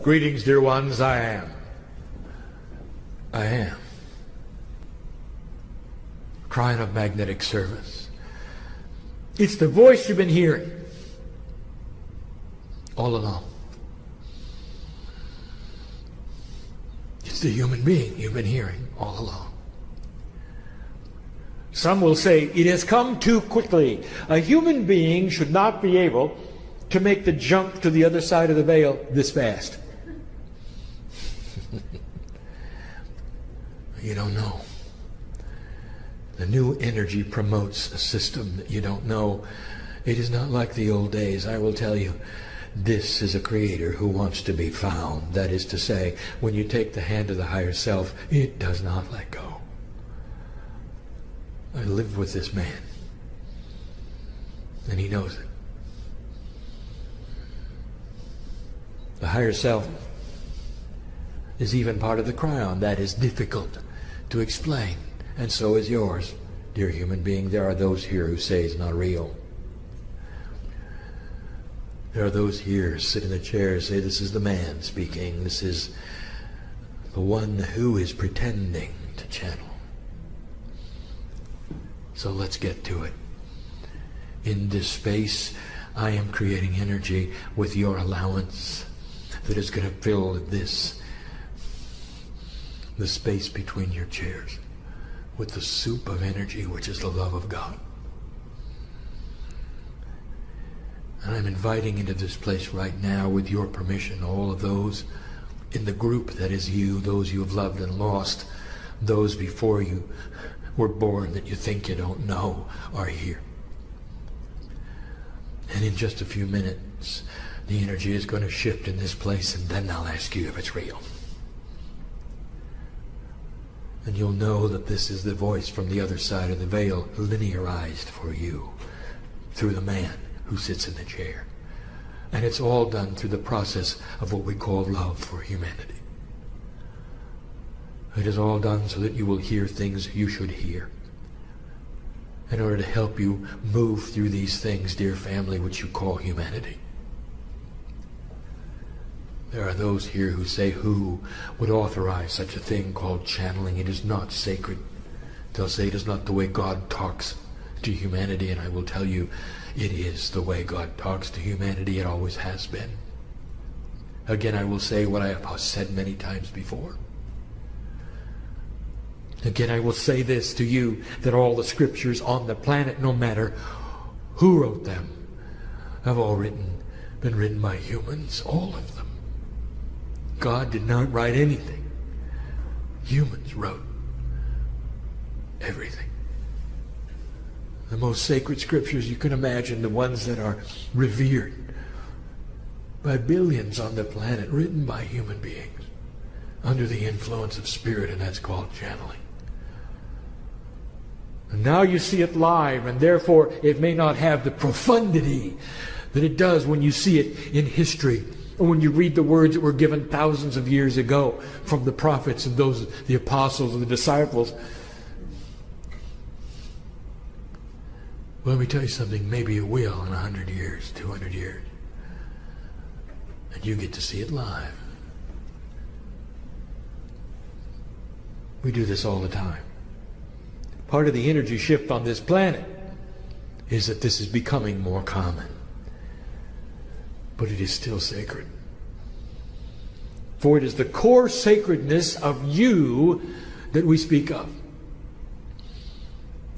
Greetings, dear ones. I am. Kryon of magnetic service. It's the voice you've been hearing all along. It's the human being you've been hearing all along. Some will say, it has come too quickly. A human being should not be able to make the jump to the other side of the veil this fast. You don't know. The new energy promotes a system that you don't know. It is not like the old days, I will tell you. This is a creator who wants to be found. That is to say, when you take the hand of the higher self, it does not let go. I live with this man, and he knows it. The higher self is even part of the Kryon. That is difficult to explain, and so is yours, dear human being. There are those here who say it's not real. There are those here who sit in the chairs, say this is the man speaking, this is the one who is pretending to channel. So let's get to it. In this space, I am creating energy with your allowance that is going to fill the space between your chairs with the soup of energy, which is the love of God. And I'm inviting into this place right now, with your permission, all of those in the group that is you, those you have loved and lost, those before you were born that you think you don't know are here. And in just a few minutes, the energy is going to shift in this place, and then I'll ask you if it's real. And you'll know that this is the voice from the other side of the veil, linearized for you through the man who sits in the chair. And it's all done through the process of what we call love for humanity. It is all done so that you will hear things you should hear, in order to help you move through these things, dear family, which you call humanity. There are those here who say, who would authorize such a thing called channeling? It is not sacred. They'll say it is not the way God talks to humanity, and I will tell you, it is the way God talks to humanity. It always has been. Again, I will say what I have said many times before. Again, I will say this to you, that all the scriptures on the planet, no matter who wrote them, have all been written by humans, all of them. God did not write anything. Humans wrote everything. The most sacred scriptures you can imagine, the ones that are revered by billions on the planet, written by human beings under the influence of spirit, and that's called channeling. And now you see it live, and therefore it may not have the profundity that it does when you see it in history, or when you read the words that were given thousands of years ago from the prophets and those, the apostles and the disciples. Well, let me tell you something, maybe it will in 100 years, 200 years. And you get to see it live. We do this all the time. Part of the energy shift on this planet is that this is becoming more common. But it is still sacred. For it is the core sacredness of you that we speak of.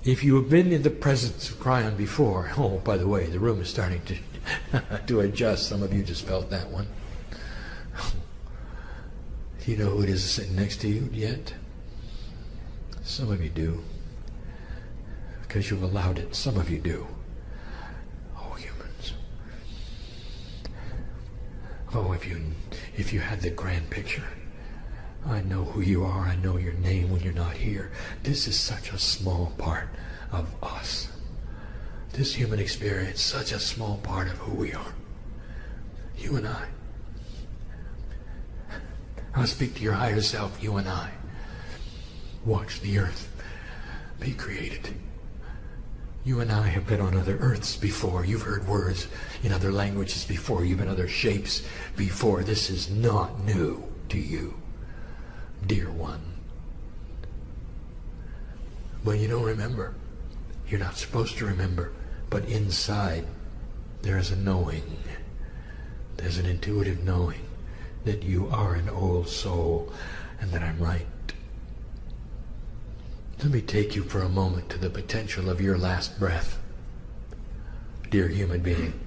If you have been in the presence of Kryon before, oh, by the way, the room is starting to adjust. Some of you just felt that one. Do you know who it is sitting next to you yet? Some of you do. Because you've allowed it. Some of you do. Oh, humans. Oh, if you had the grand picture. I know who you are. I know your name when you're not here. This is such a small part of us. This human experience, such a small part of who we are. You and I. I'll speak to your higher self, you and I. Watch the earth be created. You and I have been on other earths before. You've heard words in other languages before. You've been other shapes before. This is not new to you, dear one. But you don't remember. You're not supposed to remember. But inside, there is a knowing. There's an intuitive knowing that you are an old soul and that I'm right. Let me take you for a moment to the potential of your last breath, dear human being.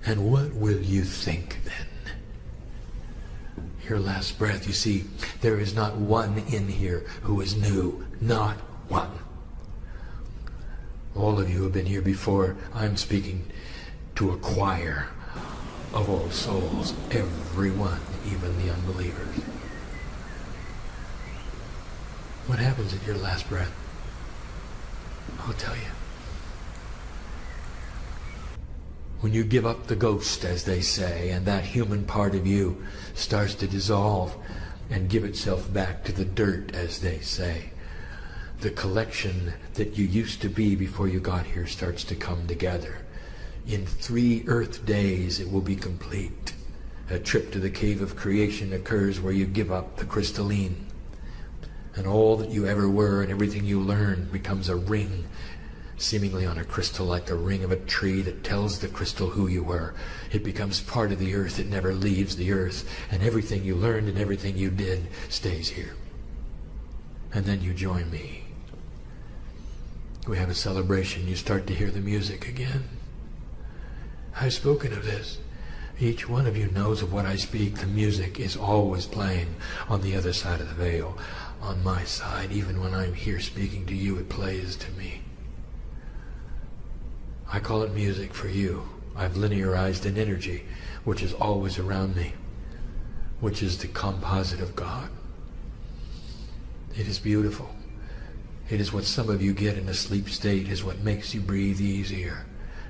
And what will you think then? Your last breath, you see, there is not one in here who is new. Not one. All of you have been here before. I'm speaking to a choir of all souls. Everyone, even the unbelievers. What happens at your last breath? I'll tell you. When you give up the ghost, as they say, and that human part of you starts to dissolve and give itself back to the dirt, as they say, the collection that you used to be before you got here starts to come together. In 3 Earth days it will be complete. A trip to the cave of creation occurs where you give up the crystalline. And all that you ever were and everything you learned becomes a ring, seemingly on a crystal, like the ring of a tree that tells the crystal who you were. It becomes part of the earth. It never leaves the earth. And everything you learned and everything you did stays here. And then you join me. We have a celebration. You start to hear the music again. I've spoken of this. Each one of you knows of what I speak. The music is always playing on the other side of the veil. On my side, even when I'm here speaking to you, it plays to me. I call it music for you. I've linearized an energy which is always around me, which is the composite of God. It is beautiful. It is what some of you get in a sleep state, is what makes you breathe easier.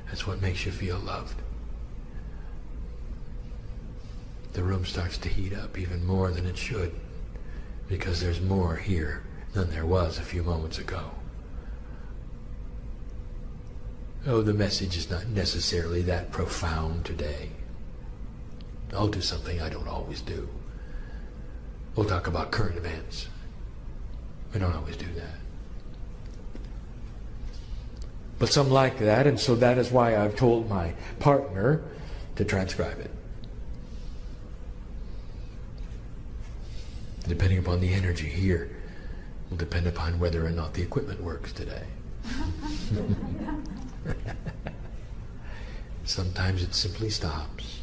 That's what makes you feel loved. The room starts to heat up even more than it should, because there's more here than there was a few moments ago. Oh, the message is not necessarily that profound today. I'll do something I don't always do. We'll talk about current events. We don't always do that. But some like that, and so that is why I've told my partner to transcribe it. Depending upon the energy here, will depend upon whether or not the equipment works today. Sometimes it simply stops.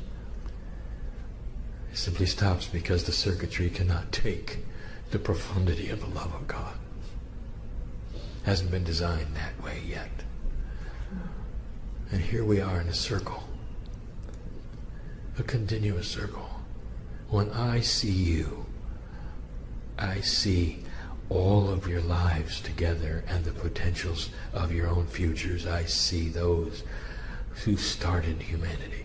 It simply stops because the circuitry cannot take the profundity of the love of God. Hasn't been designed that way yet. And here we are in a circle. A continuous circle. When I see you, I see all of your lives together and the potentials of your own futures. I see those who started humanity.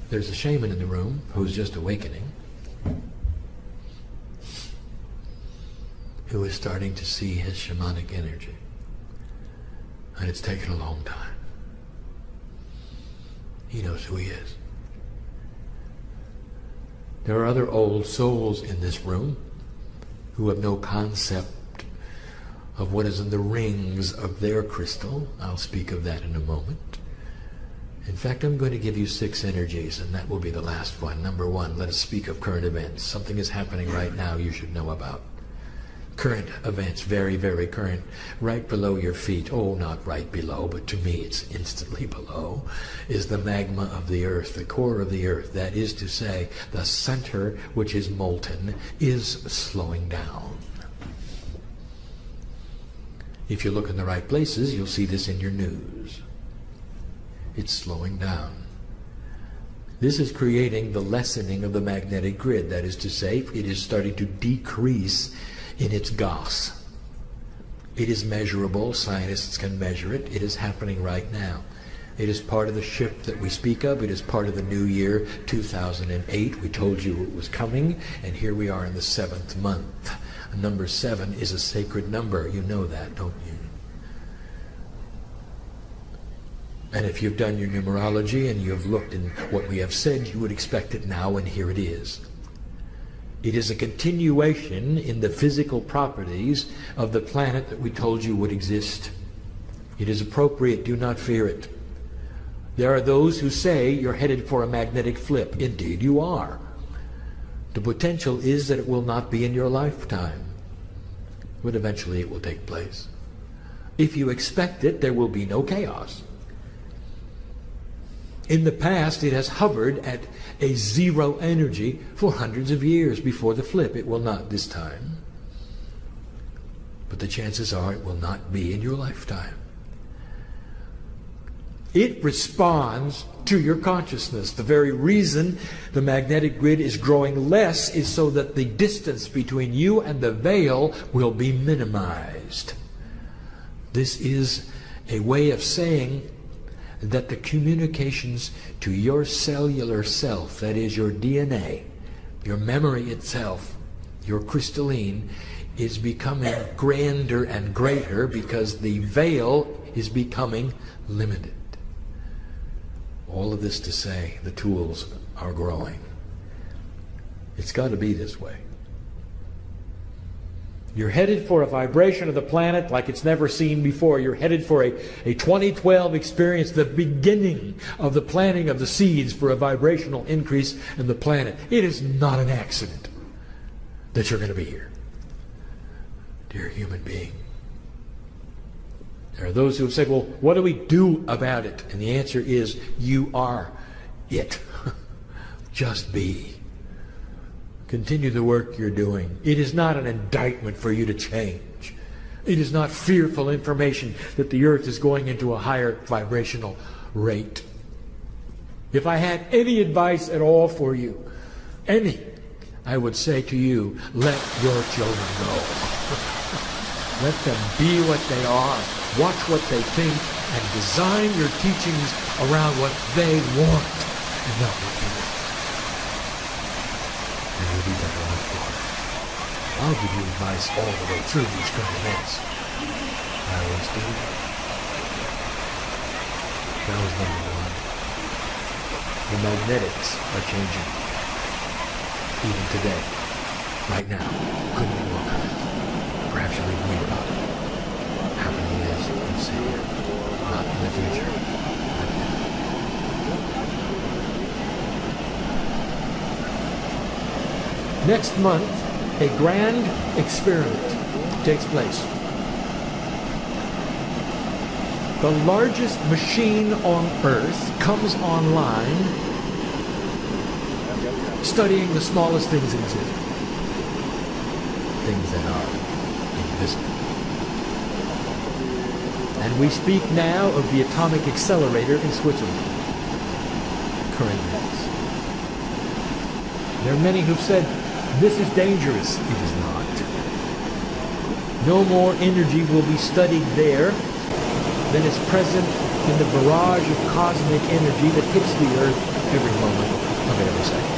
There's a shaman in the room who's just awakening, who is starting to see his shamanic energy. And it's taken a long time. He knows who he is. There are other old souls in this room who have no concept of what is in the rings of their crystal. I'll speak of that in a moment. In fact, I'm going to give you 6 energies, and that will be the last one. Number 1, let us speak of current events. Something is happening right now you should know about. Current events, very, very current, right below your feet. Oh, not right below, but to me it's instantly below, is the magma of the earth, the core of the earth. That is to say, the center, which is molten, is slowing down. If you look in the right places, you'll see this in your news. It's slowing down. This is creating the lessening of the magnetic grid. That is to say, it is starting to decrease in its gas. It is measurable. Scientists can measure it. It is happening right now. It is part of the shift that we speak of. It is part of the new year, 2008. We told you it was coming, and here we are in the 7th month. Number 7 is a sacred number. You know that, don't you? And if you've done your numerology and you've looked in what we have said, you would expect it now, and here it is. It is a continuation in the physical properties of the planet that we told you would exist. It is appropriate. Do not fear it. There are those who say you're headed for a magnetic flip. Indeed you are. The potential is that it will not be in your lifetime, but eventually it will take place. If you expect it, there will be no chaos. In the past, it has hovered at a zero energy for hundreds of years before the flip. It will not this time. But the chances are it will not be in your lifetime. It responds to your consciousness. The very reason the magnetic grid is growing less is so that the distance between you and the veil will be minimized. This is a way of saying that the communications to your cellular self, that is your DNA, your memory itself, your crystalline, is becoming grander and greater because the veil is becoming limited. All of this to say the tools are growing. It's got to be this way. You're headed for a vibration of the planet like it's never seen before. You're headed for a 2012 experience, the beginning of the planting of the seeds for a vibrational increase in the planet. It is not an accident that you're going to be here, dear human being. There are those who have said, well, what do we do about it? And the answer is, you are it. Just be. Continue the work you're doing. It is not an indictment for you to change. It is not fearful information that the earth is going into a higher vibrational rate. If I had any advice at all for you, any, I would say to you, let your children go. Let them be what they are. Watch what they think and design your teachings around what they want and not what you want. And you'll be better off for it. I'll give you advice all the way through these 20 minutes. I always do. That was number 1. The magnetics are changing. Even today. Right now. Couldn't be more correct. Perhaps you'll even read about it. Happening as you see it. Not in the future. Right now. Next month, a grand experiment takes place. The largest machine on Earth comes online studying the smallest things in existence. Things that are invisible. And we speak now of the atomic accelerator in Switzerland. Kryon. There are many who've said, this is dangerous. It is not. No more energy will be studied there than is present in the barrage of cosmic energy that hits the Earth every moment of every second.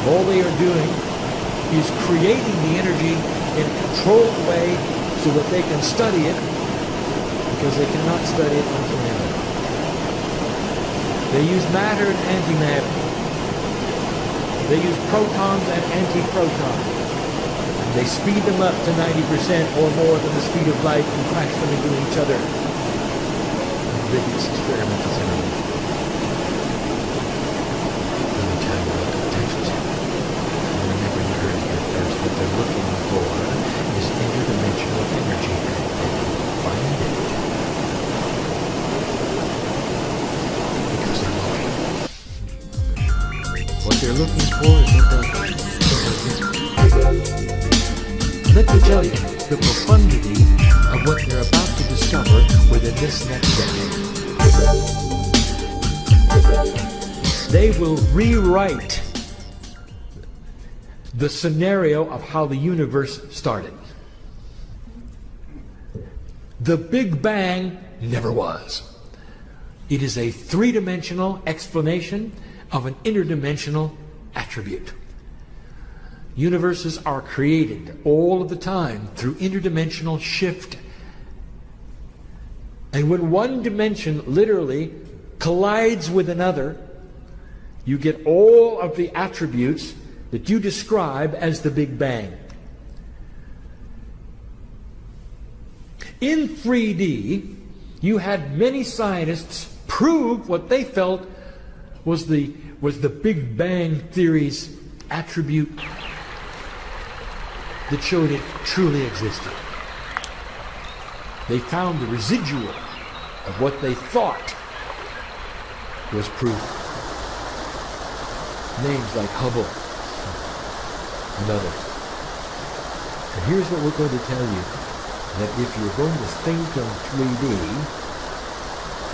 All they are doing is creating the energy in a controlled way so that they can study it, because they cannot study it until now. They use matter and antimatter. They use protons and antiprotons. And they speed them up to 90% or more than the speed of light and crash them into each other. The biggest experiment is ever made. Let me tell you what the potentials are. Remember, you heard here first. What they're looking for is interdimensional energy, and they will find it. Because they're looking. What they're looking for is what they'll find. Let me tell you the profundity of what they're about to discover within this next decade. They will rewrite the scenario of how the universe started. The Big Bang never was. It is a three-dimensional explanation of an interdimensional attribute. Universes are created all of the time through interdimensional shift. And when one dimension literally collides with another, you get all of the attributes that you describe as the Big Bang. In 3D, you had many scientists prove what they felt was the Big Bang theory's attribute that showed it truly existed. They found the residual of what they thought was proof. Names like Hubble and others. And here's what we're going to tell you, that if you're going to think of 3D,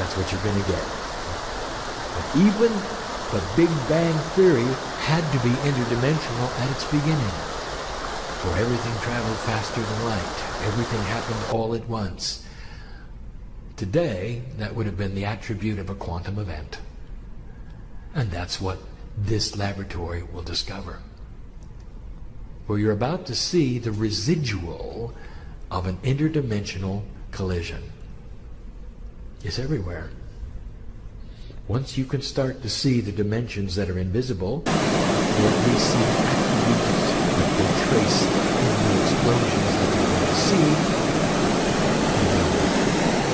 that's what you're going to get. But even the Big Bang theory had to be interdimensional at its beginning. For everything traveled faster than light. Everything happened all at once. Today, that would have been the attribute of a quantum event. And that's what this laboratory will discover. For you're about to see the residual of an interdimensional collision. It's everywhere. Once you can start to see the dimensions that are invisible, or at least see the attributes that they trace in the explosions that you're going to see,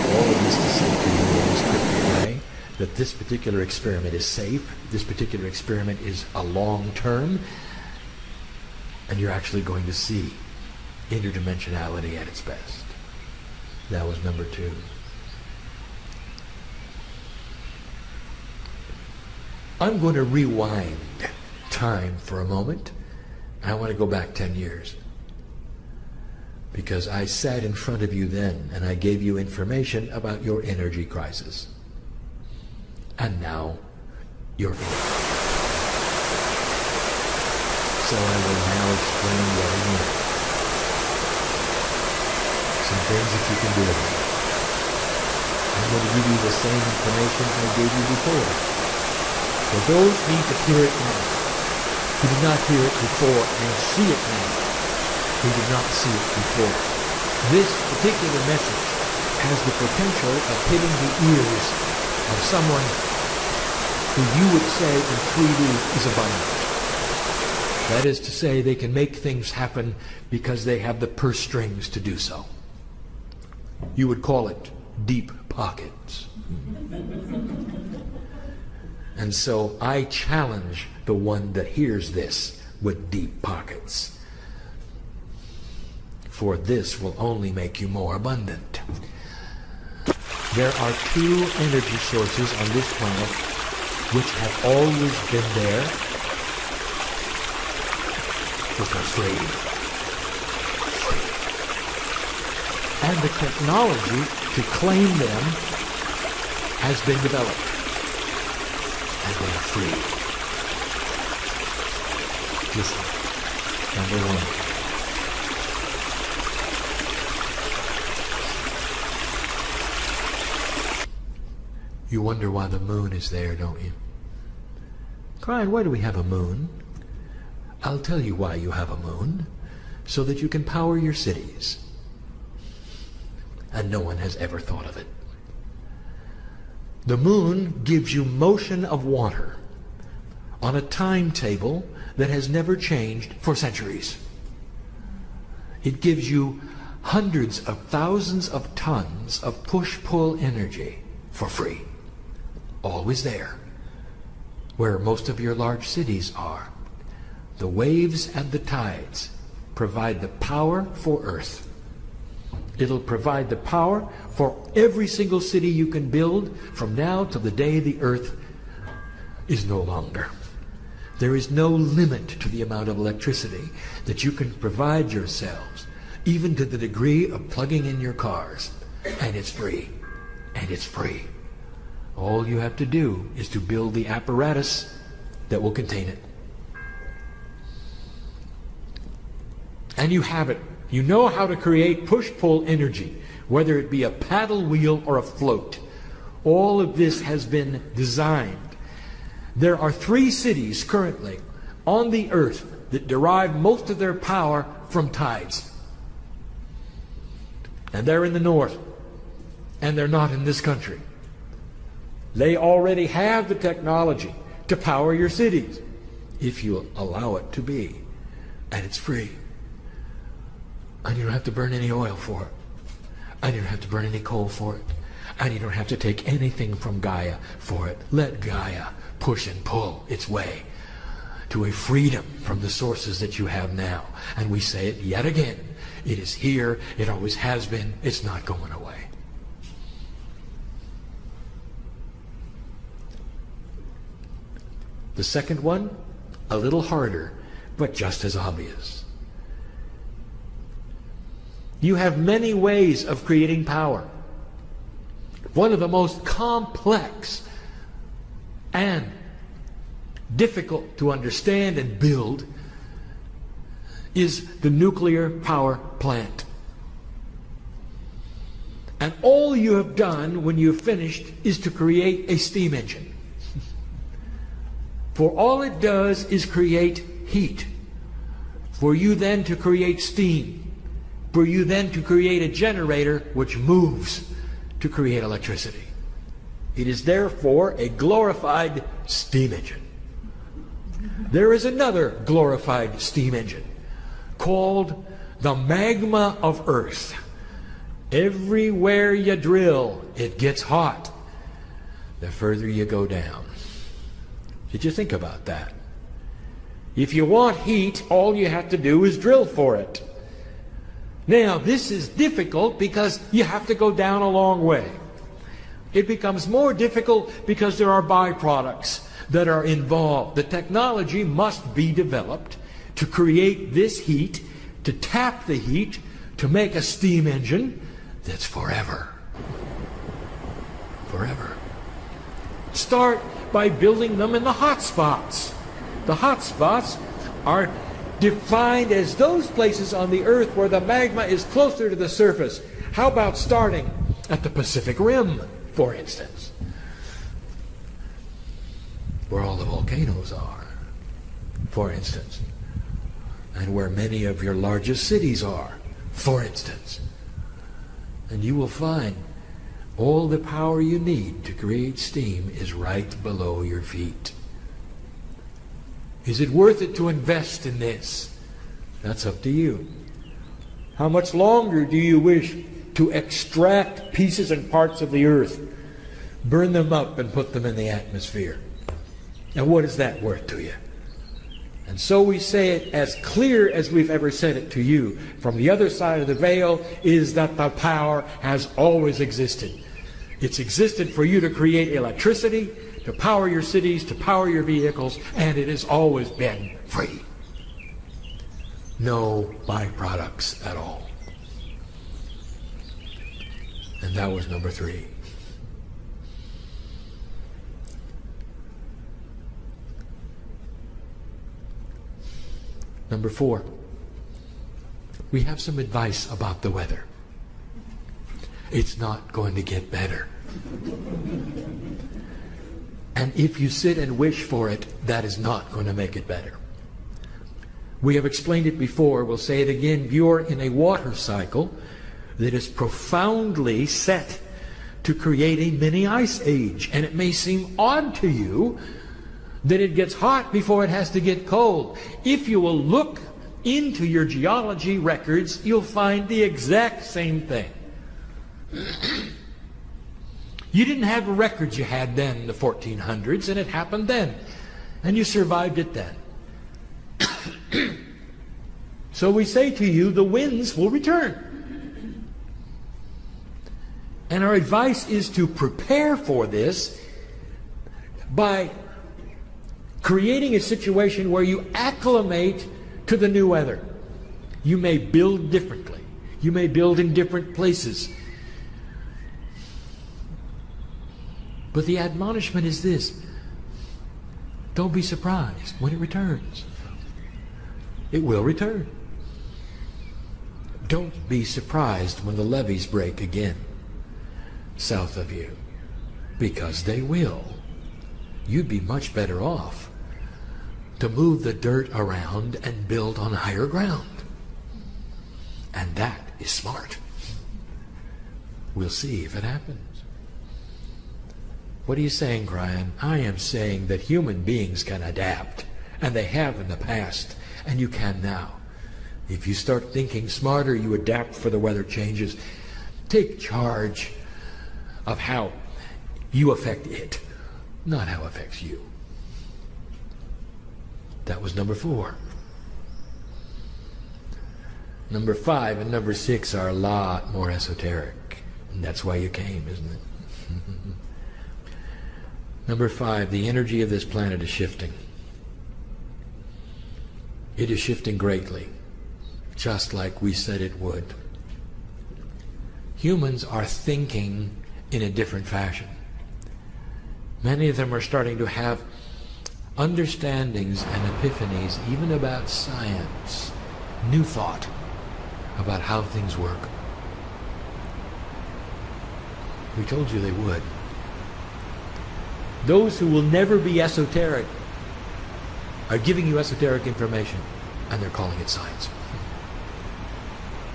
all of this to say to you in this cryptic way, that this particular experiment is safe, this particular experiment is a long term, and you're actually going to see interdimensionality at its best. That was number 2. I'm going to rewind time for a moment. I want to go back 10 years. Because I sat in front of you then and I gave you information about your energy crisis. And now you're in it. So I will now explain yet again some things that you can do about it. I'm going to give you the same information I gave you before. For those who need to hear it now, who did not hear it before and see it now, who did not see it before, this particular message has the potential of hitting the ears of someone who you would say in 3D is abundant. That is to say, they can make things happen because they have the purse strings to do so. You would call it deep pockets. And so I challenge the one that hears this with deep pockets. For this will only make you more abundant. There are 2 energy sources on this planet which have always been there, which are free. And the technology to claim them has been developed. And they are free. Listen. Number 1. You wonder why the moon is there, don't you? Kryon, why do we have a moon? I'll tell you why you have a moon. So that you can power your cities. And no one has ever thought of it. The moon gives you motion of water on a timetable that has never changed for centuries. It gives you hundreds of thousands of tons of push-pull energy for free. Always there, where most of your large cities are. The waves and the tides provide the power for Earth. It'll provide the power for every single city you can build from now till the day the Earth is no longer. There is no limit to the amount of electricity that you can provide yourselves, even to the degree of plugging in your cars. And it's free. And it's free. All you have to do is to build the apparatus that will contain it. And you have it. You know how to create push-pull energy, whether it be a paddle wheel or a float. All of this has been designed. There are 3 cities currently on the earth that derive most of their power from tides. And they're in the north, and they're not in this country. They already have the technology to power your cities, if you allow it to be. And it's free. And you don't have to burn any oil for it. And you don't have to burn any coal for it. And you don't have to take anything from Gaia for it. Let Gaia push and pull its way to a freedom from the sources that you have now. And we say it yet again. It is here. It always has been. It's not going away. The second one, a little harder, but just as obvious. You have many ways of creating power. One of the most complex and difficult to understand and build is the nuclear power plant. And all you have done when you've finished is to create a steam engine. For all it does is create heat. For you then to create steam. For you then to create a generator which moves to create electricity. It is therefore a glorified steam engine. There is another glorified steam engine called the magma of Earth. Everywhere you drill, it gets hot the further you go down. Did you think about that? If you want heat, all you have to do is drill for it. Now, this is difficult because you have to go down a long way. It becomes more difficult because there are byproducts that are involved. The technology must be developed to create this heat, to tap the heat, to make a steam engine that's forever. Forever. Start by building them in the hot spots. The hot spots are defined as those places on the earth where the magma is closer to the surface. How about starting at the Pacific Rim, for instance, where all the volcanoes are, for instance, and where many of your largest cities are, for instance. And you will find all the power you need to create steam is right below your feet. Is it worth it to invest in this? That's up to you. How much longer do you wish to extract pieces and parts of the earth, burn them up and put them in the atmosphere? And what is that worth to you? And so we say it as clear as we've ever said it to you. From the other side of the veil is that the power has always existed. It's existed for you to create electricity, to power your cities, to power your vehicles, and it has always been free. No byproducts at all. And that was number 3. Number 4, we have some advice about the weather. It's not going to get better. And if you sit and wish for it, that is not going to make it better. We have explained it before, we'll say it again. You're in a water cycle that is profoundly set to create a mini ice age. And it may seem odd to you that it gets hot before it has to get cold. If you will look into your geology records, you'll find the exact same thing. You didn't have the records you had then in the 1400s, and it happened then. And you survived it then. So we say to you, the winds will return. And our advice is to prepare for this by creating a situation where you acclimate to the new weather. You may build differently. You may build in different places. But the admonishment is this: don't be surprised when it returns. It will return. Don't be surprised when the levees break again south of you, because they will. You'd be much better off to move the dirt around and build on higher ground. And that is smart. We'll see if it happens. What are you saying, Kryon? I am saying that human beings can adapt, and they have in the past, and you can now. If you start thinking smarter, you adapt for the weather changes. Take charge of how you affect it, not how it affects you. That was number 4. Number 5 and number 6 are a lot more esoteric. And that's why you came, isn't it? Number 5, the energy of this planet is shifting. It is shifting greatly, just like we said it would. Humans are thinking in a different fashion. Many of them are starting to have understandings and epiphanies, even about science, new thought about how things work. We told you they would. Those who will never be esoteric are giving you esoteric information, and they're calling it science.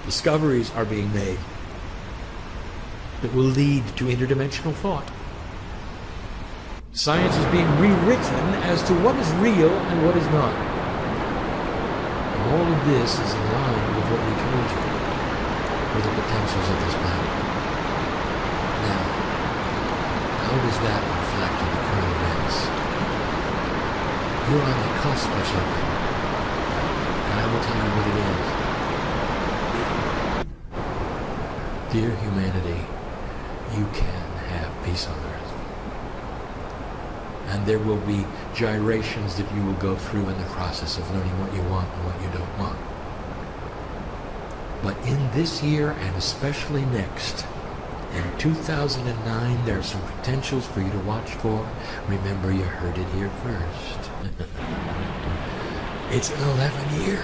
Discoveries are being made that will lead to interdimensional thought. Science is being rewritten as to what is real and what is not. And all of this is in line with what we told you, with the potentials of this planet. Now, how does that reflect in the current events? You're on the cusp of something, and I will tell you what it is. Dear humanity, you can have peace on earth. And there will be gyrations that you will go through in the process of learning what you want and what you don't want. But in this year, and especially next, in 2009, there are some potentials for you to watch for. Remember, you heard it here first. It's an 11 year.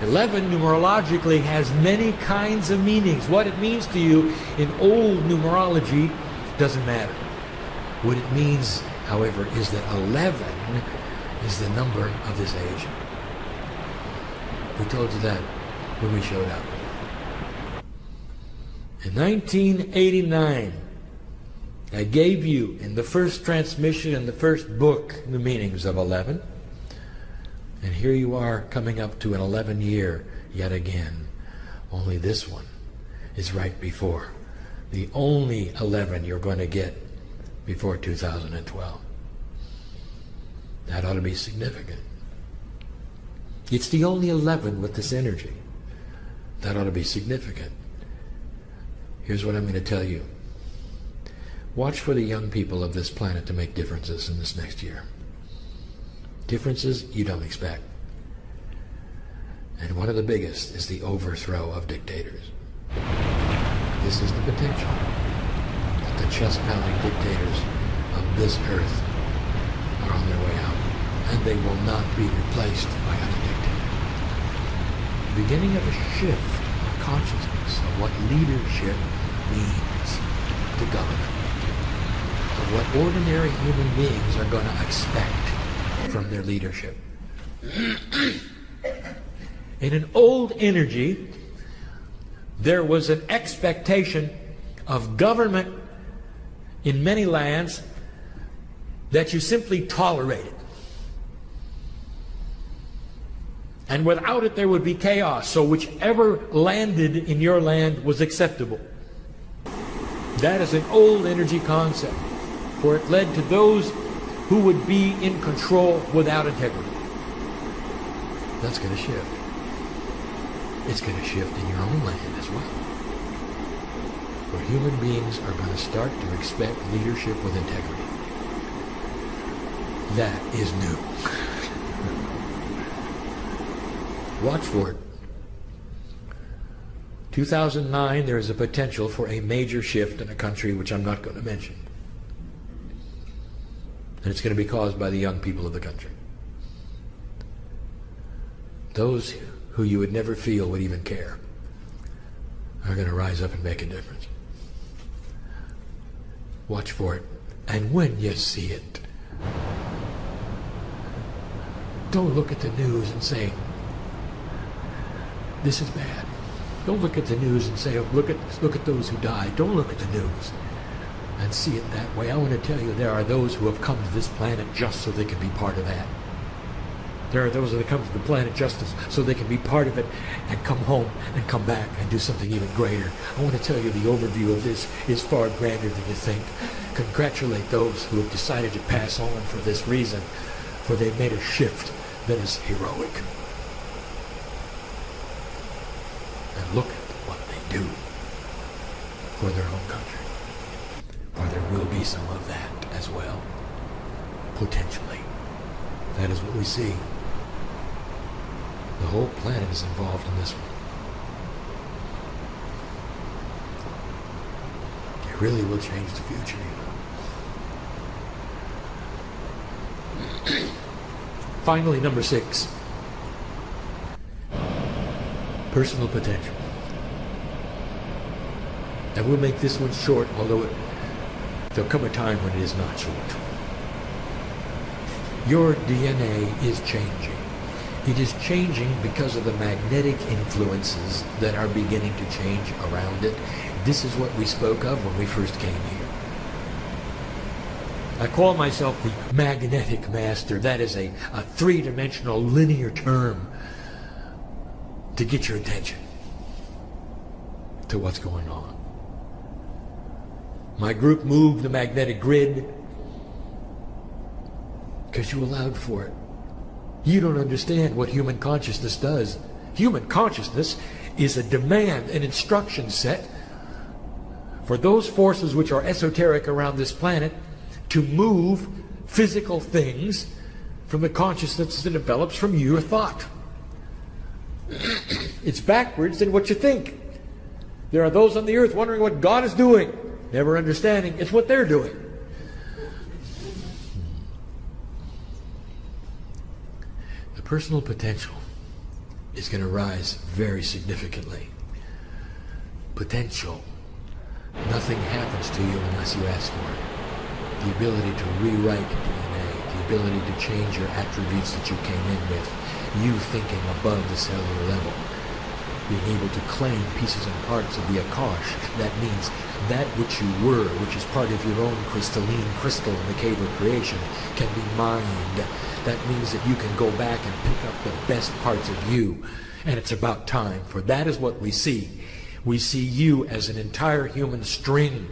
11 numerologically has many kinds of meanings. What it means to you in old numerology doesn't matter. What it means, however, is that 11 is the number of this age. We told you that when we showed up. In 1989, I gave you in the first transmission, in the first book, the meanings of 11. And here you are coming up to an 11 year yet again. Only this one is right before. The only 11 you're going to get before 2012. That ought to be significant. It's the only 11 with this energy. That ought to be significant. Here's what I'm going to tell you. Watch for the young people of this planet to make differences in this next year. Differences you don't expect. And one of the biggest is the overthrow of dictators. This is the potential that the chest-pounding dictators of this earth are on their way out. And they will not be replaced by other dictators. The beginning of a shift of consciousness of what leadership means to government. Of what ordinary human beings are going to expect from their leadership. In an old energy, there was an expectation of government in many lands that you simply tolerated. And without it, there would be chaos. So whichever landed in your land was acceptable. That is an old energy concept, for it led to those who would be in control without integrity. That's going to shift. It's going to shift in your own land as well. Where human beings are going to start to expect leadership with integrity. That is new. Watch for it. 2009, there is a potential for a major shift in a country which I'm not going to mention. And it's going to be caused by the young people of the country. Those who you would never feel would even care are going to rise up and make a difference. Watch for it. And when you see it, Don't look at the news and say, this is bad. Don't look at the news and say, oh, look at those who died. Don't look at the news and see it that way. I want to tell you, there are those who have come to this planet just so they can be part of that. There are those that have come to the planet just so they can be part of it and come home and come back and do something even greater. I want to tell you, the overview of this is far grander than you think. Congratulate those who have decided to pass on for this reason, for they've made a shift that is heroic. And look at what they do for their own country. For there will be some of that as well, potentially. That is what we see. The whole planet is involved in this one. It really will change the future, you know. Finally, number 6. Personal potential. And we'll make this one short, although there'll come a time when it is not short. Your DNA is changing. It is changing because of the magnetic influences that are beginning to change around it. This is what we spoke of when we first came here. I call myself the magnetic master. That is a three-dimensional linear term to get your attention to what's going on. My group moved the magnetic grid because you allowed for it. You don't understand what human consciousness does. Human consciousness is a demand, an instruction set for those forces which are esoteric around this planet to move physical things from the consciousness that develops from your thought. It's backwards than what you think. There are those on the earth wondering what God is doing, never understanding it's what they're doing. The personal potential is going to rise very significantly. Potential. Nothing happens to you unless you ask for it. The ability to rewrite DNA, the ability to change your attributes that you came in with, you thinking above the cellular level, being able to claim pieces and parts of the Akash. That means that which you were, which is part of your own crystalline crystal in the cave of creation, can be mined. That means that you can go back and pick up the best parts of you. And it's about time, for that is what we see. We see you as an entire human string.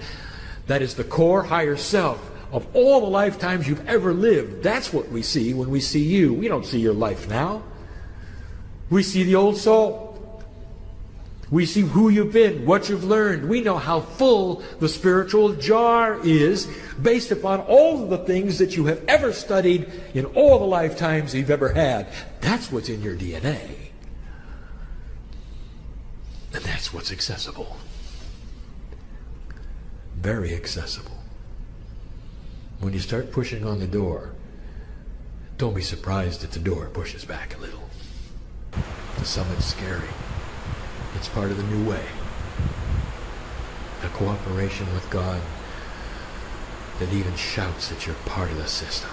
That is the core higher self of all the lifetimes you've ever lived. That's what we see when we see you. We don't see your life now. We see the old soul. We see who you've been, what you've learned. We know how full the spiritual jar is based upon all of the things that you have ever studied in all the lifetimes you've ever had. That's what's in your DNA. And that's what's accessible. Very accessible. When you start pushing on the door, don't be surprised if the door pushes back a little. To some it's scary. It's part of the new way. A cooperation with God that even shouts that you're part of the system.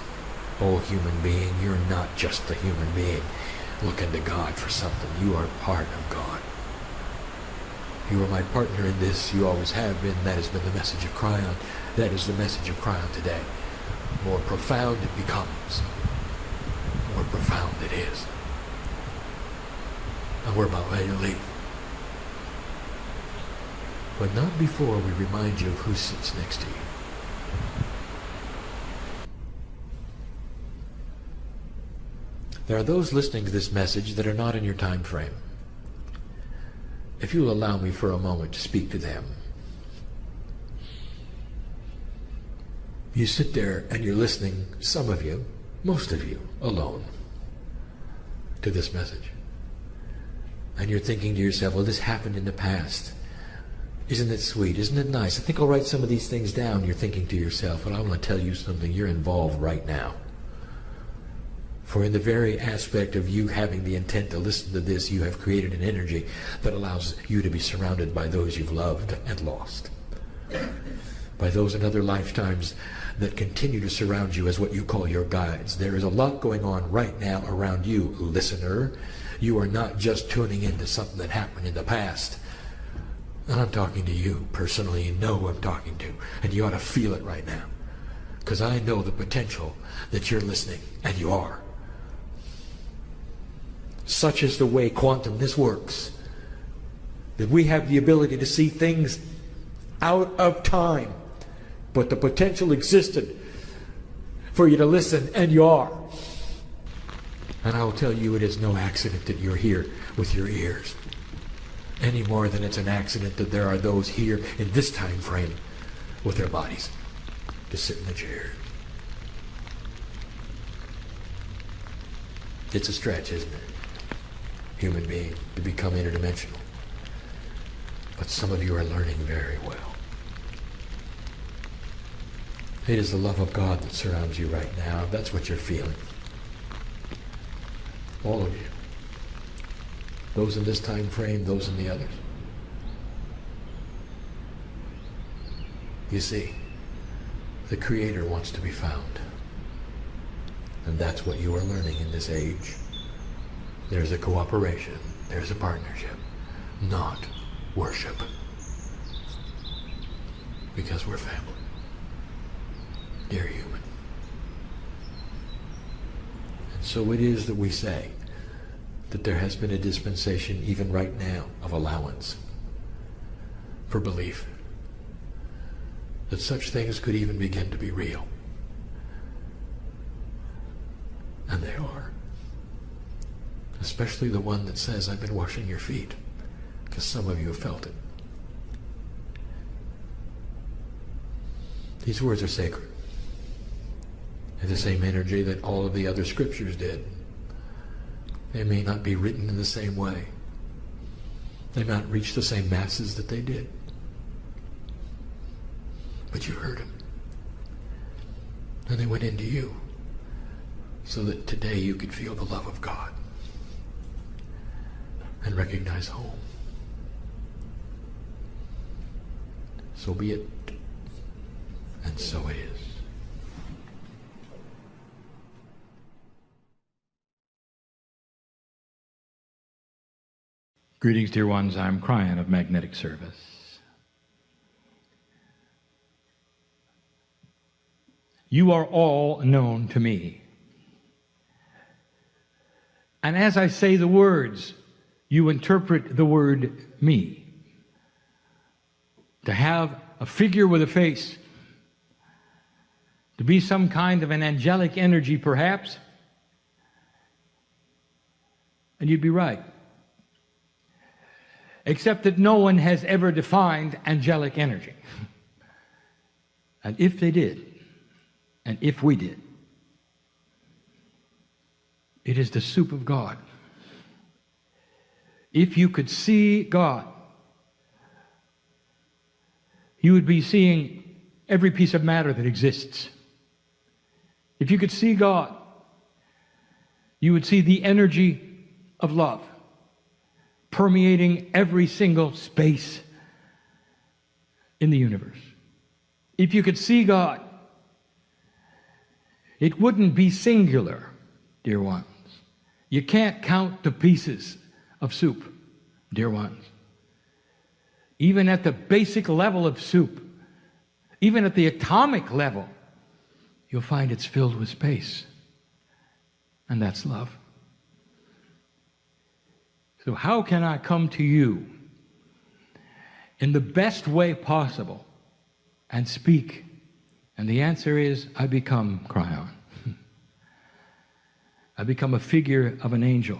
Oh, human being, you're not just a human being looking to God for something. You are part of God. You are my partner in this. You always have been. That has been the message of Kryon. That is the message of Kryon today. More profound it becomes, more profound it is. And we're about ready to leave. But not before we remind you of who sits next to you. There are those listening to this message that are not in your time frame. If you'll allow me for a moment to speak to them. You sit there and you're listening, some of you, most of you, alone, to this message. And you're thinking to yourself, well, this happened in the past. Isn't it sweet? Isn't it nice? I think I'll write some of these things down. You're thinking to yourself, well, I want to tell you something. You're involved right now. For in the very aspect of you having the intent to listen to this, you have created an energy that allows you to be surrounded by those you've loved and lost. By those in other lifetimes that continue to surround you as what you call your guides. There is a lot going on right now around you, listener. You are not just tuning into something that happened in the past. And I'm talking to you personally. You know who I'm talking to. And you ought to feel it right now. Because I know the potential that you're listening, and you are. Such is the way quantumness works, that we have the ability to see things out of time. But the potential existed for you to listen, and you are. And I will tell you, it is no accident that you're here with your ears, any more than it's an accident that there are those here in this time frame with their bodies to sit in the chair. It's a stretch, isn't it? Human being to become interdimensional. But some of you are learning very well. It is the love of God that surrounds you right now. That's what you're feeling. All of you. Those in this time frame, those in the others. You see, the Creator wants to be found. And that's what you are learning in this age. There's a cooperation. There's a partnership. Not worship. Because we're family. Dear human. And so it is that we say that there has been a dispensation, even right now, of allowance for belief that such things could even begin to be real. And they are. Especially the one that says, I've been washing your feet, because some of you have felt it. These words are sacred. They're the same energy that all of the other scriptures did. They may not be written in the same way. They may not reach the same masses that they did. But you heard them. And they went into you, so that today you could feel the love of God and recognize home. So be it, and so it is. Greetings, dear ones. I'm Kryon of Magnetic Service. You are all known to me. And as I say the words, you interpret the word me. To have a figure with a face, to be some kind of an angelic energy perhaps, and you'd be right. Except that no one has ever defined angelic energy. And if they did, and if we did, it is the soup of God. If you could see God, you would be seeing every piece of matter that exists. If you could see God, you would see the energy of love permeating every single space in the universe. If you could see God, it wouldn't be singular, dear ones. You can't count the pieces of soup, dear ones. Even at the basic level of soup, even at the atomic level, you'll find it's filled with space. And that's love. So how can I come to you in the best way possible and speak? And the answer is, I become Kryon. I become a figure of an angel.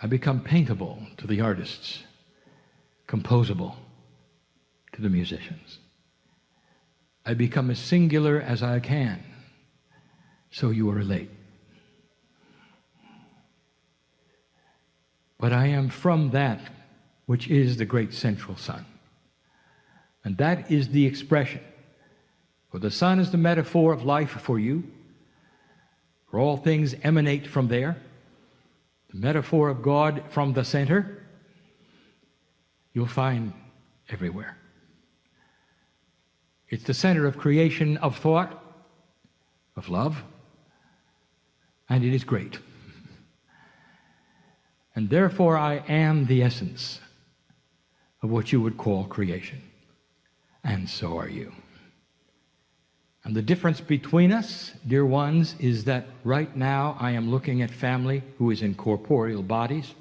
I become paintable to the artists, composable to the musicians. I become as singular as I can, so you will relate. But I am from that which is the great central sun. And that is the expression. For the sun is the metaphor of life for you. For all things emanate from there. The metaphor of God from the center, you'll find everywhere. It's the center of creation, of thought, of love, and it is great. And therefore I am the essence of what you would call creation. And so are you. And the difference between us, dear ones, is that right now I am looking at family who is in corporeal bodies.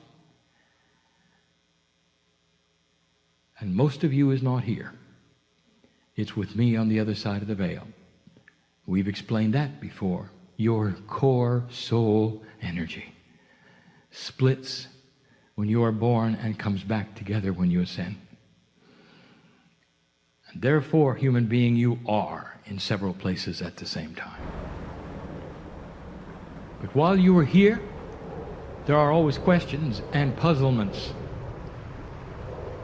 And most of you is not here. It's with me on the other side of the veil. We've explained that before. Your core soul energy splits when you are born and comes back together when you ascend. And therefore, human being, you are in several places at the same time. But while you are here, there are always questions and puzzlements.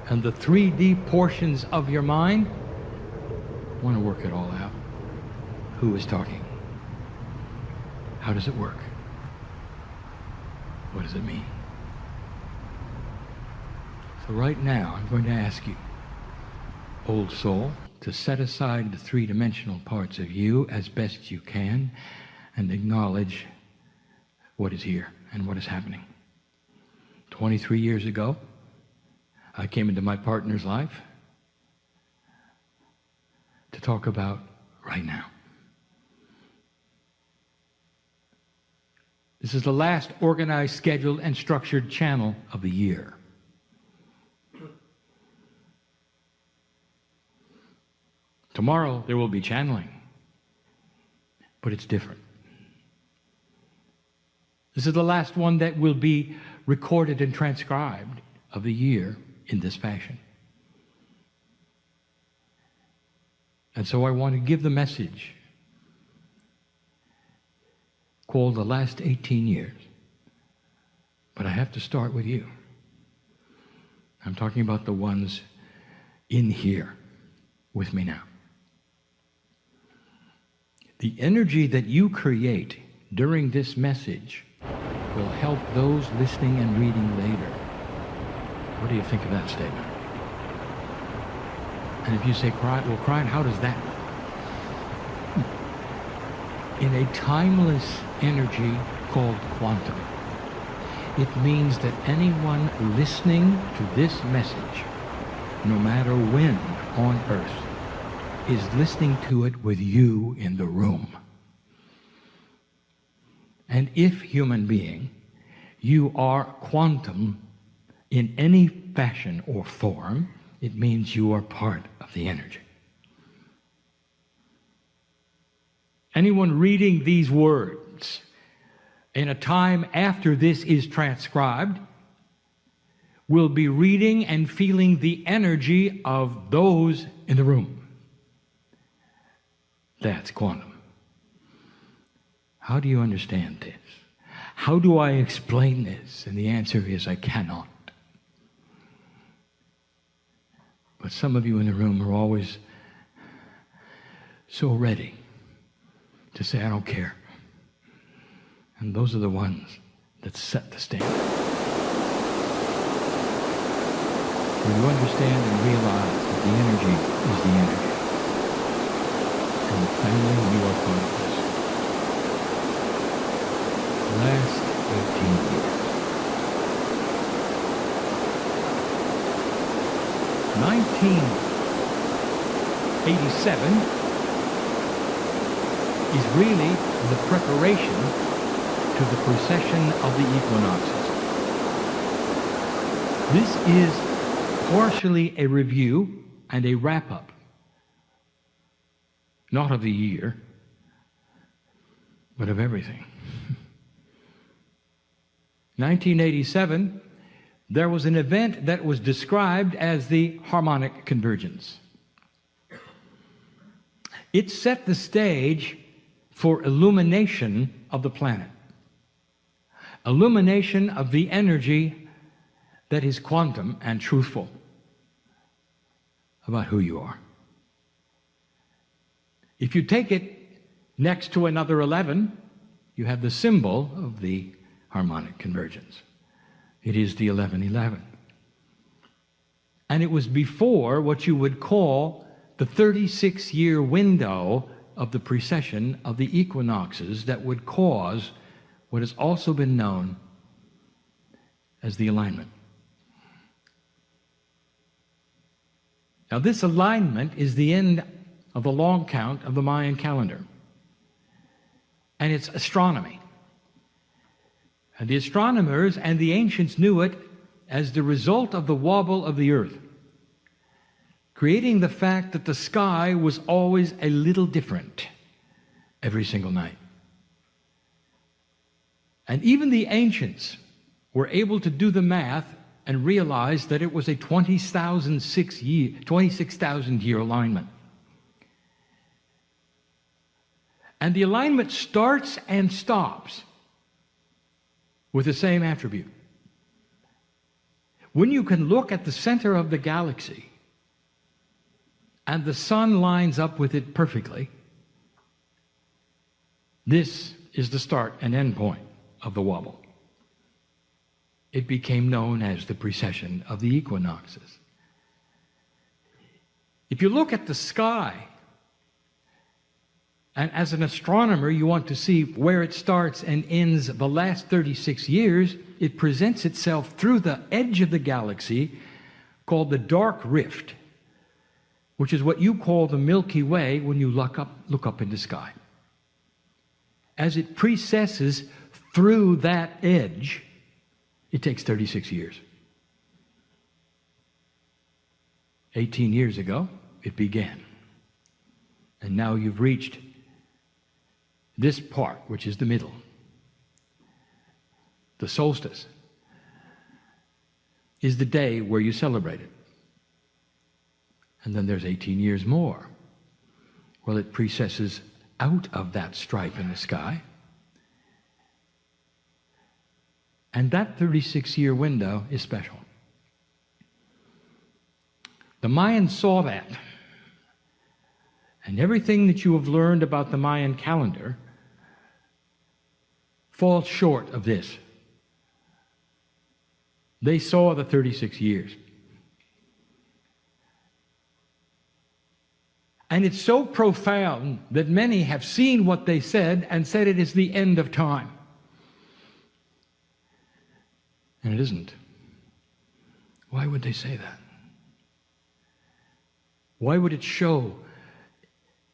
And the 3D portions of your mind want to work it all out. Who is talking? How does it work? What does it mean? So right now, I'm going to ask you, old soul, to set aside the three-dimensional parts of you as best you can and acknowledge what is here and what is happening. 23 years ago, I came into my partner's life to talk about right now. This is the last organized, scheduled, and structured channel of the year. Tomorrow there will be channeling, but it's different. This is the last one that will be recorded and transcribed of the year in this fashion. And so I want to give the message called the last 18 years. But I have to start with you. I'm talking about the ones in here with me now. The energy that you create during this message will help those listening and reading later. What do you think of that statement? And if you say, well, Kryon, how does that? In a timeless energy called quantum, it means that anyone listening to this message, no matter when on earth, is listening to it with you in the room. And if, human being, you are quantum in any fashion or form, it means you are part of the energy. Anyone reading these words in a time after this is transcribed will be reading and feeling the energy of those in the room. That's quantum. How do you understand this? How do I explain this? And the answer is, I cannot. But some of you in the room are always so ready to say, I don't care. And those are the ones that set the standard. When you understand and realize that the energy is the energy, and the family, you are part of this. Last 18 years. 1987 is really the preparation to the precession of the equinoxes. This is partially a review and a wrap-up, not of the year, but of everything. 1987, there was an event that was described as the harmonic convergence. It set the stage for illumination of the planet. Illumination of the energy that is quantum and truthful about who you are. If you take it next to another 11, you have the symbol of the harmonic convergence. It is the 1111. And it was before what you would call the 36-year window of the precession of the equinoxes that would cause what has also been known as the alignment. Now, this alignment is the end of the long count of the Mayan calendar, and it's astronomy. And the astronomers and the ancients knew it as the result of the wobble of the earth, creating the fact that the sky was always a little different every single night. And even the ancients were able to do the math and realize that it was a 26,000-year alignment. And the alignment starts and stops with the same attribute. When you can look at the center of the galaxy and the sun lines up with it perfectly, this is the start and end point of the wobble. It became known as the precession of the equinoxes. If you look at the sky, and as an astronomer you want to see where it starts and ends the last 36 years, it presents itself through the edge of the galaxy called the dark rift, which is what you call the Milky Way when you look up in the sky. As it precesses through that edge, it takes 36 years. 18 years ago, it began. And now you've reached this part, which is the middle, the solstice, is the day where you celebrate it. And then there's 18 years more. Well, it precesses out of that stripe in the sky. And that 36-year window is special. The Mayans saw that. And everything that you have learned about the Mayan calendar falls short of this. They saw the 36 years. And it's so profound that many have seen what they said and said it is the end of time. And it isn't. Why would they say that? Why would it show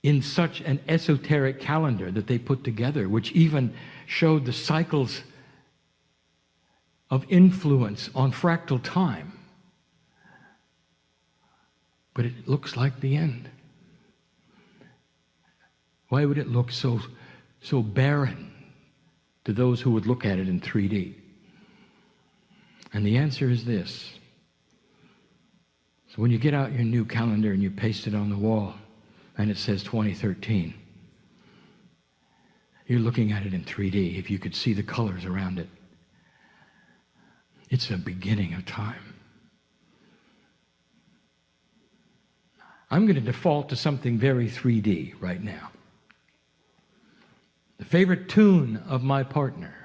in such an esoteric calendar that they put together, which even showed the cycles of influence on fractal time? But it looks like the end. Why would it look so barren to those who would look at it in 3D? And the answer is this. So when you get out your new calendar and you paste it on the wall and it says 2013, you're looking at it in 3D, if you could see the colors around it. It's the beginning of time. I'm going to default to something very 3D right now. The favorite tune of my partner.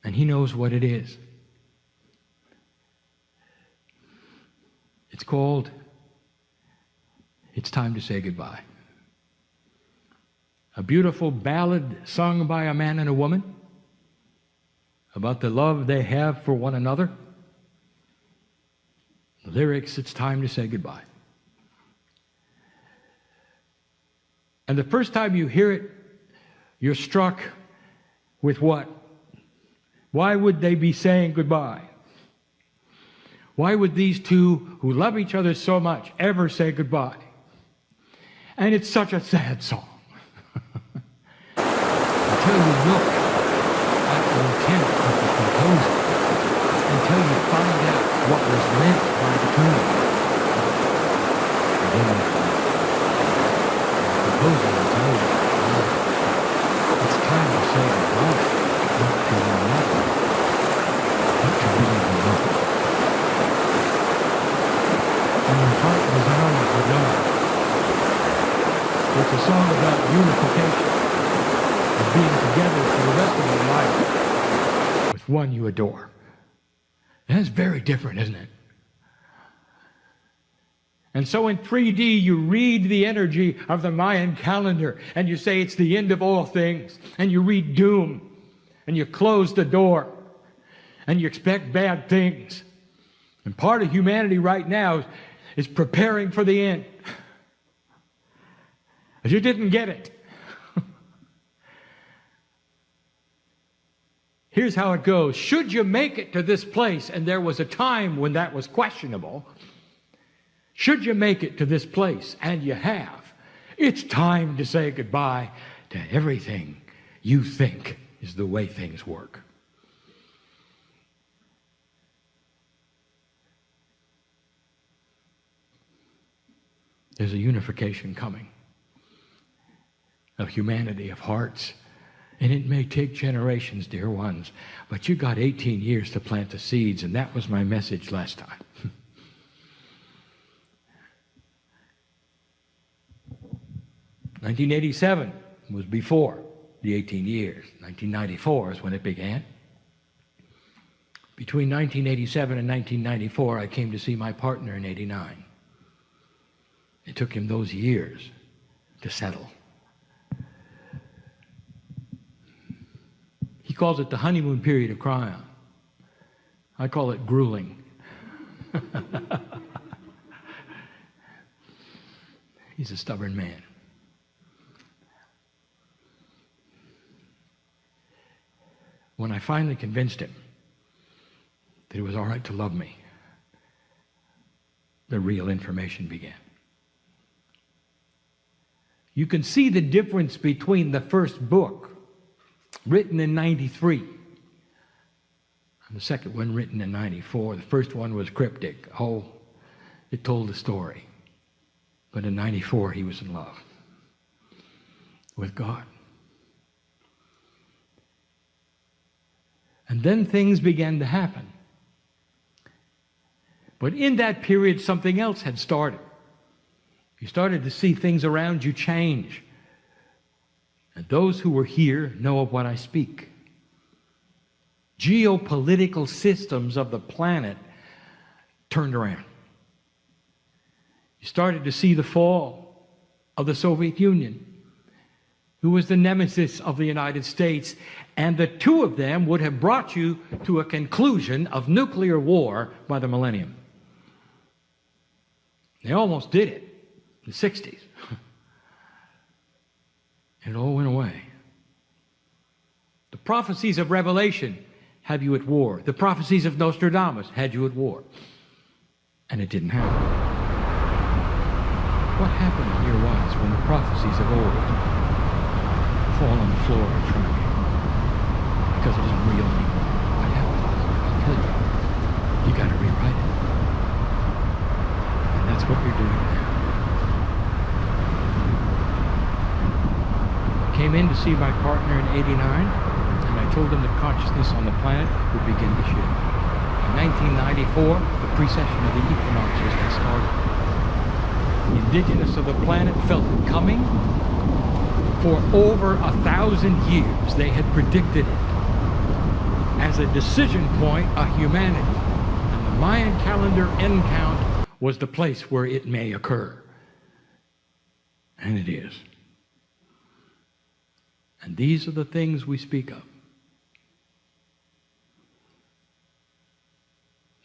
And he knows what it is. It's called It's Time to Say Goodbye. A beautiful ballad sung by a man and a woman about the love they have for one another. The lyrics, it's time to say goodbye. And the first time you hear it, you're struck with what? Why would they be saying goodbye? Why would these two who love each other so much ever say goodbye? And it's such a sad song. Until you look at the intent of the composer, until you find out what was meant by the tune. And then the composer will tell you, it's time to say goodbye, not to one another, but to really the other. And your heart resounds with love. It's a song about unification, of being together for the rest of your life with one you adore. And that's very different, isn't it? And so in 3D, you read the energy of the Mayan calendar, and you say it's the end of all things, and you read doom, and you close the door, and you expect bad things. And part of humanity right now is preparing for the end. But you didn't get it. Here's how it goes. Should you make it to this place, and there was a time when that was questionable, should you make it to this place, and you have, it's time to say goodbye to everything you think is the way things work. There's a unification coming of humanity, of hearts. And it may take generations, dear ones, but you got 18 years to plant the seeds, and that was my message last time. 1987 was before the 18 years. 1994 is when it began. Between 1987 and 1994, I came to see my partner in 89. It took him those years to settle. He calls it the honeymoon period of Kryon. I call it grueling. He's a stubborn man. When I finally convinced him that it was all right to love me, the real information began. You can see the difference between the first book, written in 93, and the second one written in 94. The first one was cryptic. Oh, it told a story. But in 94, he was in love with God. And then things began to happen. But in that period, something else had started. You started to see things around you change. And those who were here know of what I speak. Geopolitical systems of the planet turned around. You started to see the fall of the Soviet Union, who was the nemesis of the United States, and the two of them would have brought you to a conclusion of nuclear war by the millennium. They almost did it in the 60s. And it all went away. The prophecies of Revelation have you at war. The prophecies of Nostradamus had you at war. And it didn't happen. What happened here was when the prophecies of old fall on the floor in front of you because it isn't real anymore? What happened? I'll tell you. You got to rewrite it. And that's what you're doing now. I came in to see my partner in 89, and I told him that consciousness on the planet would begin to shift. In 1994, the precession of the equinoxes had started. The indigenous of the planet felt it coming. For over 1,000 years, they had predicted it as a decision point of humanity. And the Mayan calendar end count was the place where it may occur. And it is. And these are the things we speak of.